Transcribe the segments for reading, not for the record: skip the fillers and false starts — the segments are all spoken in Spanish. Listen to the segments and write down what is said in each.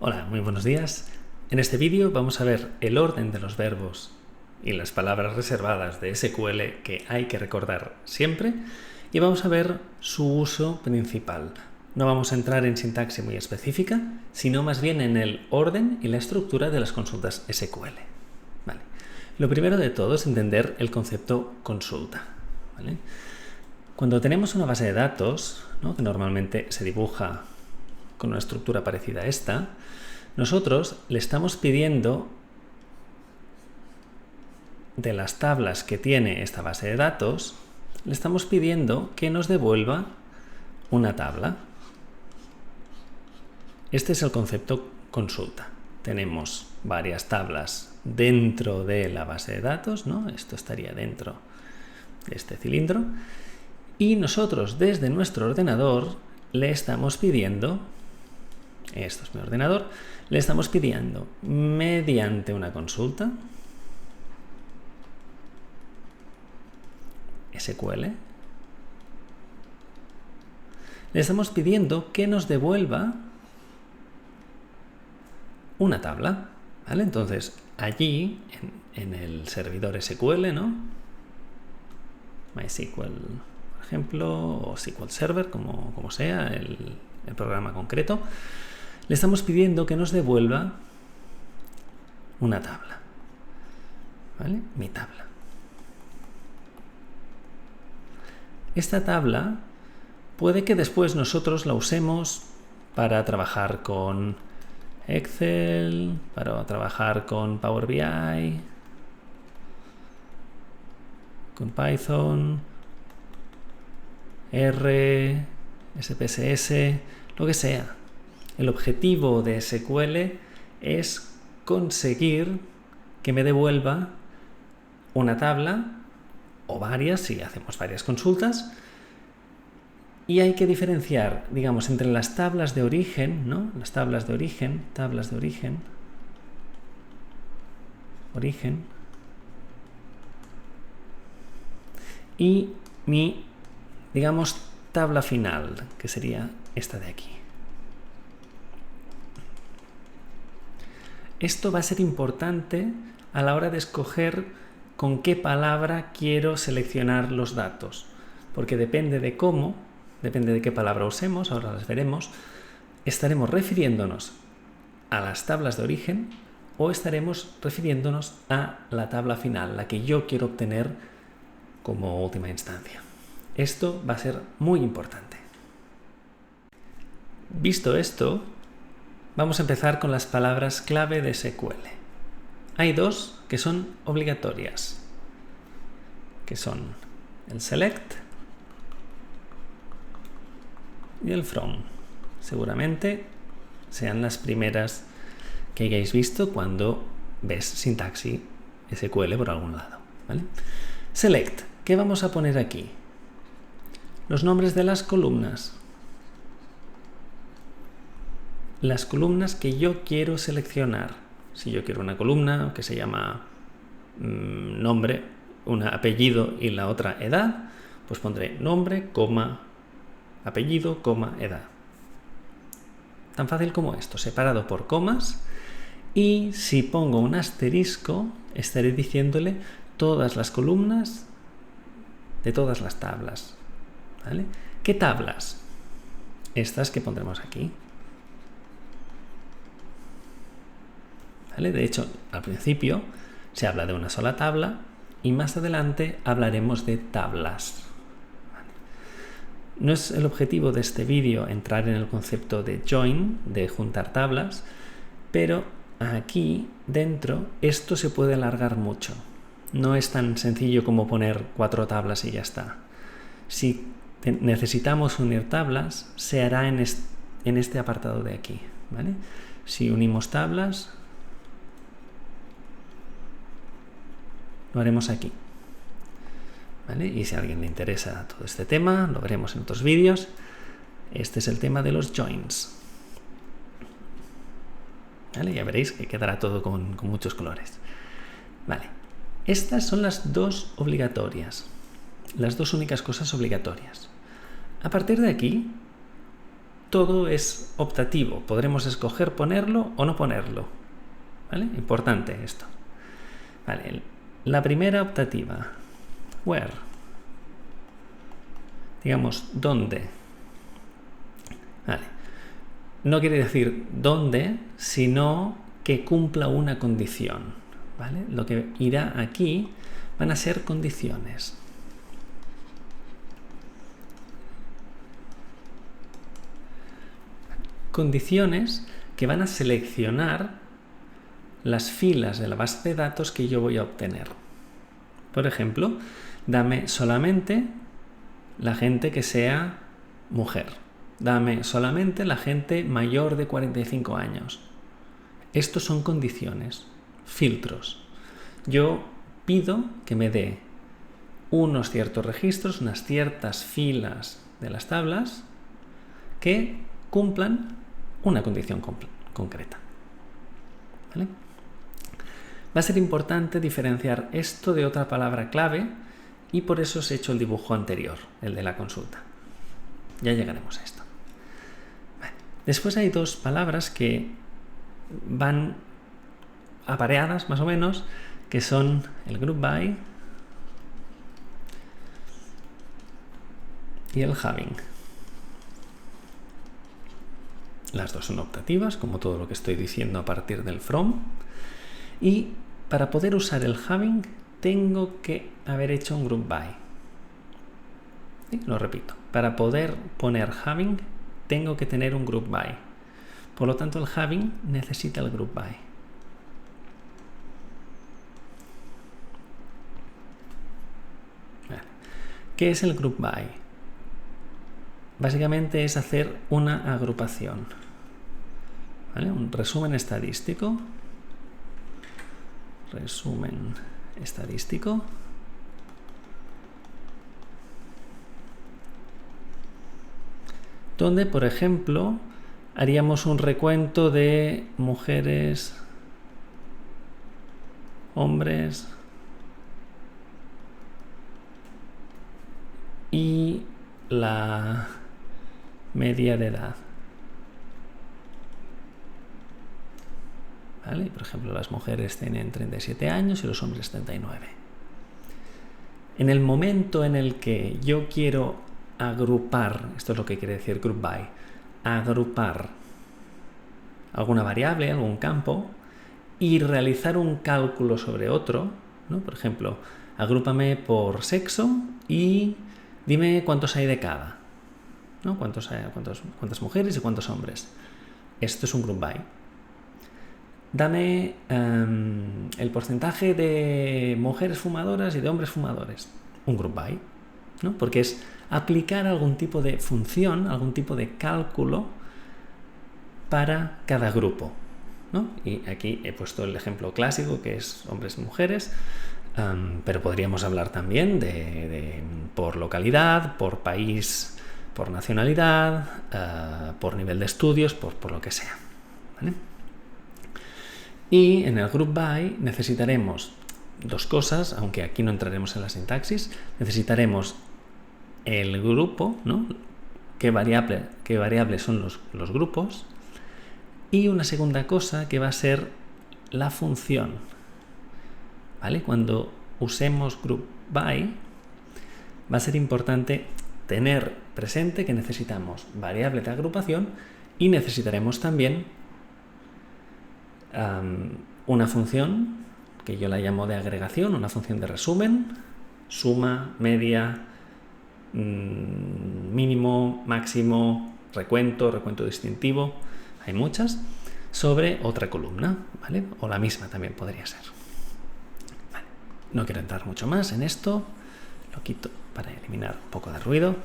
Hola, muy buenos días. En este vídeo vamos a ver el orden de los verbos y las palabras reservadas de SQL que hay que recordar siempre y vamos a ver su uso principal. No vamos a entrar en sintaxis muy específica, sino más bien en el orden y la estructura de las consultas SQL. Vale. Lo primero de todo es entender el concepto consulta. ¿Vale? Cuando tenemos una base de datos, ¿no?, que normalmente se dibuja con una estructura parecida a esta, nosotros le estamos pidiendo de las tablas que tiene esta base de datos, le estamos pidiendo que nos devuelva una tabla. Este es el concepto consulta. Tenemos varias tablas dentro de la base de datos, ¿no? Esto estaría dentro de este cilindro. Y nosotros desde nuestro ordenador le estamos pidiendo, esto es mi ordenador, le estamos pidiendo mediante una consulta SQL, le estamos pidiendo que nos devuelva una tabla, ¿vale? Entonces, allí, en el servidor SQL, ¿no?, MySQL, por ejemplo, o SQL Server, como sea el programa concreto, le estamos pidiendo que nos devuelva una tabla, ¿vale? Mi tabla. Esta tabla puede que después nosotros la usemos para trabajar con Excel, para trabajar con Power BI, con Python, R, SPSS, lo que sea. El objetivo de SQL es conseguir que me devuelva una tabla o varias, si hacemos varias consultas, y hay que diferenciar, digamos, entre las tablas de origen, ¿no?, las tablas de origen, y mi, digamos, tabla final, que sería esta de aquí. Esto va a ser importante a la hora de escoger con qué palabra quiero seleccionar los datos, porque depende de qué palabra usemos, ahora las veremos, estaremos refiriéndonos a las tablas de origen o estaremos refiriéndonos a la tabla final, la que yo quiero obtener como última instancia. Esto va a ser muy importante. Visto esto, vamos a empezar con las palabras clave de SQL. Hay dos que son obligatorias, que son el select y el from. Seguramente sean las primeras que hayáis visto cuando ves sintaxis SQL por algún lado, ¿vale? Select, ¿qué vamos a poner aquí? Los nombres de las columnas. Las columnas que yo quiero seleccionar. Si yo quiero una columna que se llama nombre, un apellido y la otra edad, pues pondré nombre, coma, apellido, coma, edad. Tan fácil como esto, separado por comas. Y si pongo un asterisco, estaré diciéndole todas las columnas de todas las tablas, ¿vale? ¿Qué tablas? Estas que pondremos aquí. ¿Vale? De hecho, al principio se habla de una sola tabla y más adelante hablaremos de tablas. ¿Vale? No es el objetivo de este vídeo entrar en el concepto de join, de juntar tablas, pero aquí dentro esto se puede alargar mucho. No es tan sencillo como poner 4 tablas y ya está. Si necesitamos unir tablas, se hará en este apartado de aquí, ¿vale? Si unimos tablas, lo haremos aquí, ¿vale? Y si a alguien le interesa todo este tema, lo veremos en otros vídeos. Este es el tema de los joins, ¿vale? Ya veréis que quedará todo con muchos colores. Vale. Estas son las dos obligatorias, las dos únicas cosas obligatorias. A partir de aquí, todo es optativo. Podremos escoger ponerlo o no ponerlo. ¿Vale? Importante esto. Vale. La primera optativa. Where. Digamos, ¿dónde? Vale. No quiere decir dónde, sino que cumpla una condición. ¿Vale? Lo que irá aquí van a ser condiciones. Condiciones que van a seleccionar las filas de la base de datos que yo voy a obtener. Por ejemplo, dame solamente la gente que sea mujer. Dame solamente la gente mayor de 45 años. Estos son condiciones, filtros. Yo pido que me dé unos ciertos registros, unas ciertas filas de las tablas que cumplan una condición concreta. ¿Vale? Va a ser importante diferenciar esto de otra palabra clave y por eso os he hecho el dibujo anterior, el de la consulta. Ya llegaremos a esto. Vale. Después hay dos palabras que van apareadas más o menos, que son el group by y el having. Las dos son optativas, como todo lo que estoy diciendo a partir del from. Y para poder usar el having, tengo que haber hecho un group by. ¿Sí? Lo repito. Para poder poner having, tengo que tener un group by. Por lo tanto, el having necesita el group by. Vale. ¿Qué es el group by? Básicamente es hacer una agrupación. ¿Vale? Un resumen estadístico. Resumen estadístico. Donde, por ejemplo, haríamos un recuento de mujeres, hombres y la media de edad. ¿Vale? Por ejemplo, las mujeres tienen 37 años y los hombres 39. En el momento en el que yo quiero agrupar, esto es lo que quiere decir group by, agrupar alguna variable, algún campo, y realizar un cálculo sobre otro, ¿no? Por ejemplo, agrúpame por sexo y dime cuántos hay de cada, ¿no? Cuántas mujeres y cuántos hombres. Esto es un group by. Dame el porcentaje de mujeres fumadoras y de hombres fumadores. Un group by, ¿no? Porque es aplicar algún tipo de función, algún tipo de cálculo para cada grupo, ¿no? Y aquí he puesto el ejemplo clásico, que es hombres y mujeres, pero podríamos hablar también de por localidad, por país, por nacionalidad, por nivel de estudios, por lo que sea. ¿Vale? Y en el group by necesitaremos dos cosas, aunque aquí no entraremos en la sintaxis. Necesitaremos el grupo, ¿no? ¿Qué variables son los grupos? Y una segunda cosa que va a ser la función. ¿Vale? Cuando usemos group by, va a ser importante tener presente que necesitamos variable de agrupación y necesitaremos también una función que yo la llamo de agregación, una función de resumen, suma, media, mínimo, máximo, recuento distintivo, hay muchas, sobre otra columna, ¿vale? O la misma también podría ser. Vale. No quiero entrar mucho más en esto, lo quito para eliminar un poco de ruido.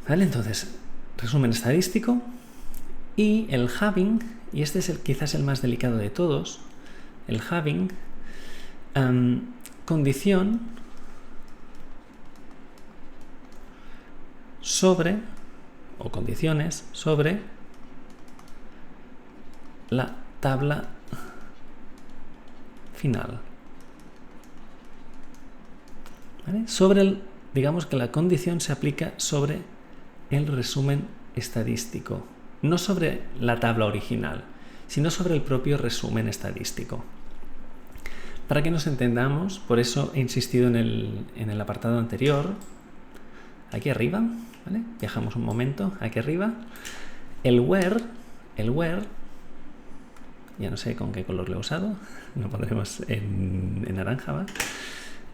¿Vale? Entonces, resumen estadístico y el having, y este es quizás el más delicado de todos, el having, condición sobre, o condiciones sobre la tabla final. ¿Vale? Digamos que la condición se aplica sobre el resumen estadístico, no sobre la tabla original, sino sobre el propio resumen estadístico. Para que nos entendamos, por eso he insistido en el apartado anterior, aquí arriba, ¿vale? Viajamos un momento, aquí arriba, el where, ya no sé con qué color lo he usado, lo pondremos en naranja, ¿va?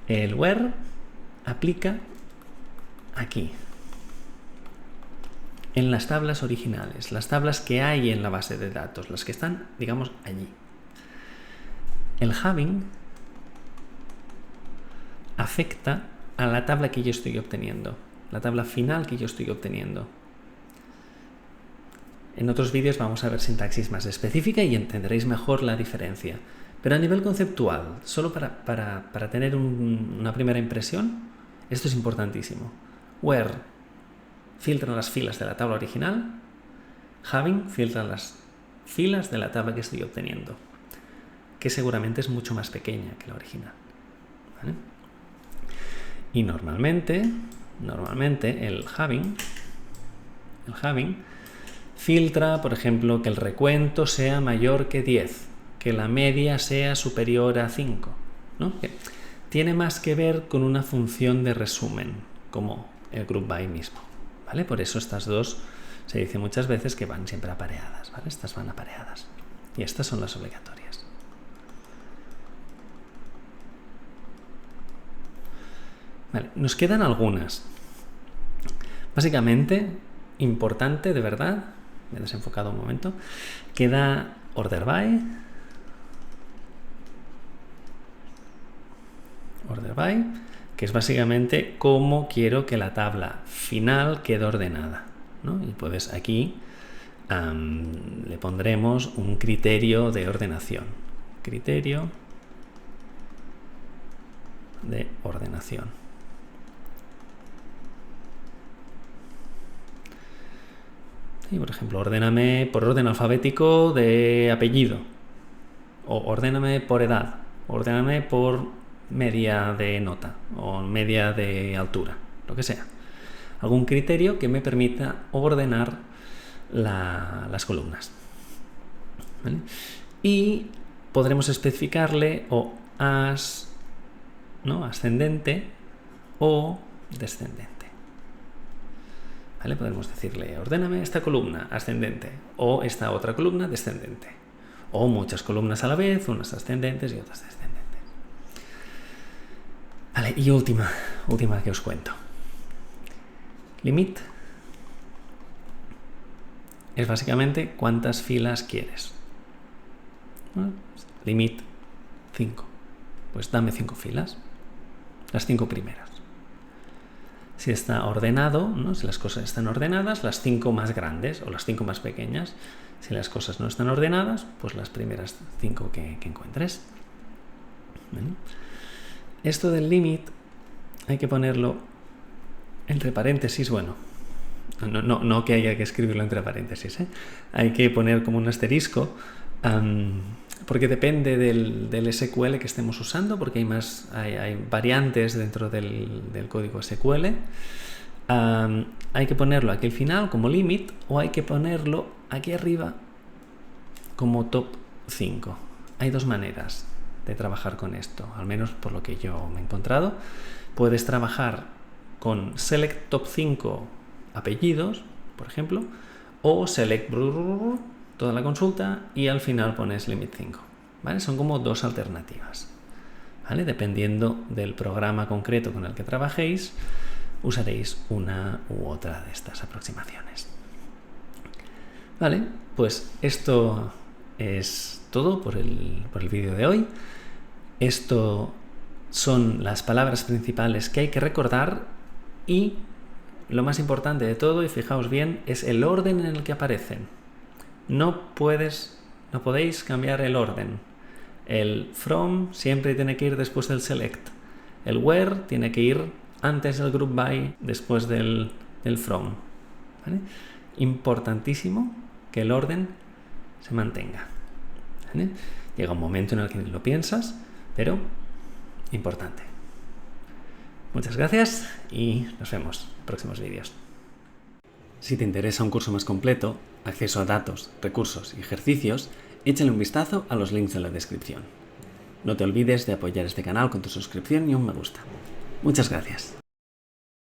El where aplica aquí, en las tablas originales, las tablas que hay en la base de datos, las que están, digamos, allí. El having afecta a la tabla que yo estoy obteniendo, la tabla final que yo estoy obteniendo. En otros vídeos vamos a ver sintaxis más específica y entenderéis mejor la diferencia. Pero a nivel conceptual, solo para tener una primera impresión, esto es importantísimo. Where filtra las filas de la tabla original, having filtra las filas de la tabla que estoy obteniendo, que seguramente es mucho más pequeña que la original, ¿vale? Y normalmente el having filtra, por ejemplo, que el recuento sea mayor que 10, que la media sea superior a 5, ¿no? Que tiene más que ver con una función de resumen, como el group by mismo, ¿vale? Por eso estas dos se dice muchas veces que van siempre apareadas, ¿vale? Estas van apareadas y estas son las obligatorias. Vale, nos quedan algunas. Básicamente, importante de verdad, me he desenfocado un momento, queda order by, que es básicamente cómo quiero que la tabla final quede ordenada, ¿no? Y pues aquí le pondremos un criterio de ordenación. Criterio de ordenación. Y por ejemplo, ordéname por orden alfabético de apellido, o ordéname por edad, ordéname por media de nota o media de altura, lo que sea. Algún criterio que me permita ordenar las columnas, ¿vale? Y podremos especificarle o ascendente o descendente. ¿Vale? Podemos decirle, ordéname esta columna ascendente o esta otra columna descendente. O muchas columnas a la vez, unas ascendentes y otras descendentes. Vale, y última que os cuento. Limit es básicamente cuántas filas quieres. ¿Vale? Limit 5. Pues dame 5 filas. Las 5 primeras. Si está ordenado, ¿no? Si las cosas están ordenadas, las 5 más grandes o las 5 más pequeñas. Si las cosas no están ordenadas, pues las primeras 5 que encuentres. ¿Vale? Esto del limit hay que ponerlo entre paréntesis, bueno, no que haya que escribirlo entre paréntesis, ¿eh? Hay que poner como un asterisco, porque depende del SQL que estemos usando, porque hay variantes dentro del código SQL. Hay que ponerlo aquí al final como limit o hay que ponerlo aquí arriba como top 5. Hay dos maneras de trabajar con esto, al menos por lo que yo me he encontrado. Puedes trabajar con select top 5 apellidos, por ejemplo, o select toda la consulta y al final pones limit 5, ¿vale? Son como dos alternativas, ¿vale? Dependiendo del programa concreto con el que trabajéis, usaréis una u otra de estas aproximaciones. Vale, pues esto es todo por el vídeo de hoy. Esto son las palabras principales que hay que recordar y lo más importante de todo, y fijaos bien, es el orden en el que aparecen. No podéis cambiar el orden. El from siempre tiene que ir después del select. El where tiene que ir antes del group by, después del from. ¿Vale? Importantísimo que el orden se mantenga. ¿Vale? Llega un momento en el que lo piensas, pero importante. Muchas gracias y nos vemos en próximos vídeos. Si te interesa un curso más completo, acceso a datos, recursos y ejercicios, échale un vistazo a los links en la descripción. No te olvides de apoyar este canal con tu suscripción y un me gusta. Muchas gracias.